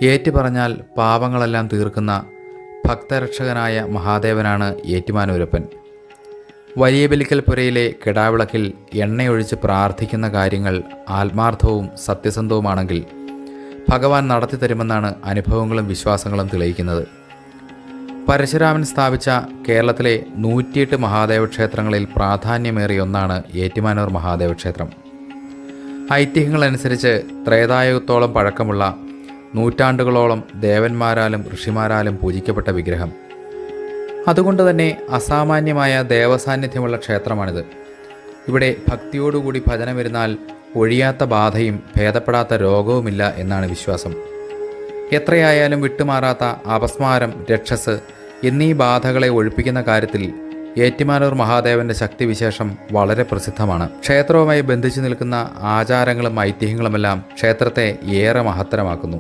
ഏറ്റുപറഞ്ഞാൽ പാപങ്ങളെല്ലാം തീർക്കുന്ന ഭക്തരക്ഷകനായ മഹാദേവനാണ് ഏറ്റുമാനൂരപ്പൻ. വലിയ ബലിക്കൽ പുരയിലെ കിടാവിളക്കിൽ എണ്ണയൊഴിച്ച് പ്രാർത്ഥിക്കുന്ന കാര്യങ്ങൾ ആത്മാർത്ഥവും സത്യസന്ധവുമാണെങ്കിൽ ഭഗവാൻ നടത്തി തരുമെന്നാണ് അനുഭവങ്ങളും വിശ്വാസങ്ങളും തെളിയിക്കുന്നത്. പരശുരാമൻ സ്ഥാപിച്ച കേരളത്തിലെ 108 മഹാദേവ ക്ഷേത്രങ്ങളിൽ പ്രാധാന്യമേറിയ ഒന്നാണ് ഏറ്റുമാനൂർ മഹാദേവ ക്ഷേത്രം. ഐതിഹ്യങ്ങളനുസരിച്ച് ത്രേതായുഗത്തോളം പഴക്കമുള്ള, നൂറ്റാണ്ടുകളോളം ദേവന്മാരാലും ഋഷിമാരാലും പൂജിക്കപ്പെട്ട വിഗ്രഹം. അതുകൊണ്ട് തന്നെ അസാമാന്യമായ ദേവസാന്നിധ്യമുള്ള ക്ഷേത്രമാണിത്. ഇവിടെ ഭക്തിയോടുകൂടി ഭജനം വരുന്നാൽ ഒഴിയാത്ത ബാധയും ഭേദപ്പെടാത്ത രോഗവുമില്ല എന്നാണ് വിശ്വാസം. എത്രയായാലും വിട്ടുമാറാത്ത അപസ്മാരം, രക്ഷസ് എന്നീ ബാധകളെ ഒഴിപ്പിക്കുന്ന കാര്യത്തിൽ ഏറ്റുമാനൂർ മഹാദേവന്റെ ശക്തിവിശേഷം വളരെ പ്രസിദ്ധമാണ്. ക്ഷേത്രവുമായി ബന്ധിച്ചു നിൽക്കുന്ന ആചാരങ്ങളും ഐതിഹ്യങ്ങളുമെല്ലാം ക്ഷേത്രത്തെ ഏറെ മഹത്തരമാക്കുന്നു.